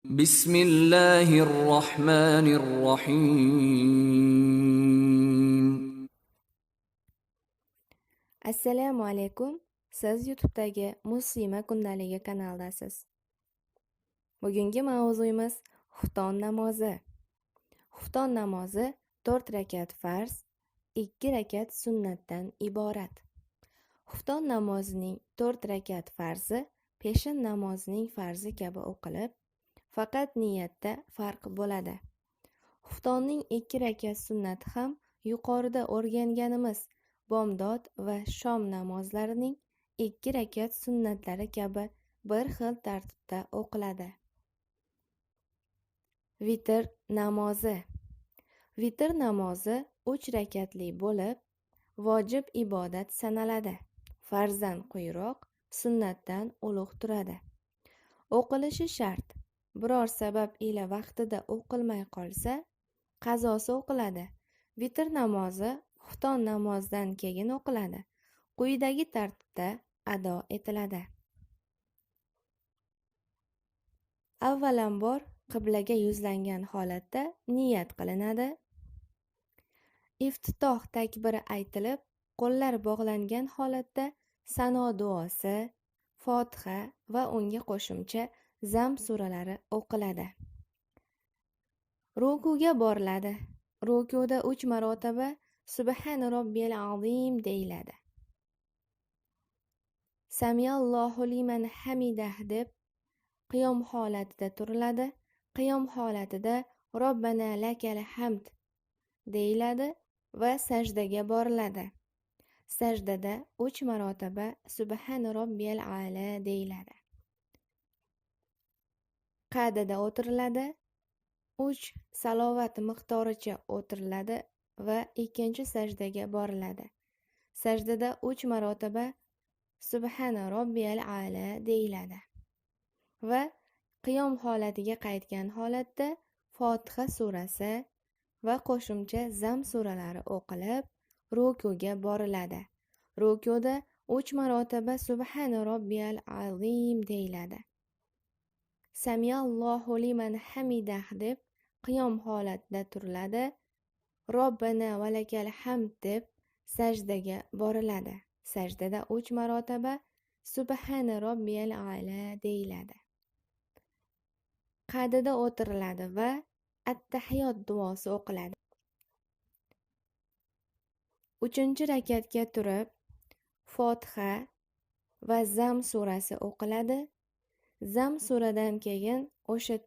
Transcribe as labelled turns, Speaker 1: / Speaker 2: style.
Speaker 1: Bismillahirrohmanirrohim.
Speaker 2: Assalomu alaykum. Siz YouTube'dagi Muslima kundaligi kanaldasiz. Bugungi mavzuyimiz xufton namozi. Xufton namozi 4 rakat farz, 2 rakat sunnatdan iborat. Xufton namozining 4 rakat farzi peshin namozining farzi kabi o'qilib, faqat niyatda farq bo'ladi. Xuftonning 2 rakat sunnati ham yuqorida o'rganganimiz bomdod va shom namozlarining 2 rakat sunnatlari kabi bir xil tartibda o'qiladi. Vitr namozi. Vitr namozi 3 rakatli bo'lib, vojib ibodat sanaladi. Farzdan quyiroq, sunnatdan ulug' turadi. O'qilishi shart. Biror sabab ila vaqtida o'qilmay qolsa, qazosi o'qiladi. Vitr namozi xufton namozidan keyin o'qiladi. Quyidagi tartibda ado etiladi. Avvalambor qiblaga yuzlangan holatda niyat qilinadi. Iftitoh takbiri aytilib, qo'llar bog'langan holatda sano duosi, Fotiha va unga qo'shimcha zam suralari o'qiladi. Rukuga boriladi. Rukuda 3 marotaba Subhan robbiyal azim deyiladi. Samiyallohu liman hamidah deb qiyom holatida turiladi. Qiyom holatida Robbana lakal hamd deyiladi va sajdaga boriladi. Sajdada 3 marotaba Subhan robbiyal a'la deyiladi. Qa'dada o'tiriladi. 3 salovat miqdoricha o'tiriladi va ikkinchi sajdaga boriladi. Sajdada 3 marotaba Subhana robbiyal a'la deyiladi. Va qiyom holatiga qaytgan holatda Fotiha surasi va qo'shimcha zam suralari o'qilib, rukuga boriladi. Rukuda 3 marotaba Subhana robbiyal azim deyiladi. Samiyallohu liman hamidah deb qiyom holatida turiladi. Robbana va lakal hamd deb sajdaga boriladi. Sajdada 3 marotaba Subhana robbiyal a'la deyiladi. Qa'dada o'tiriladi va at-tahiyot duosi o'qiladi. 3-rakatga turib Fotiha va zam surasi o'qiladi. Zam suradan keyin o'sha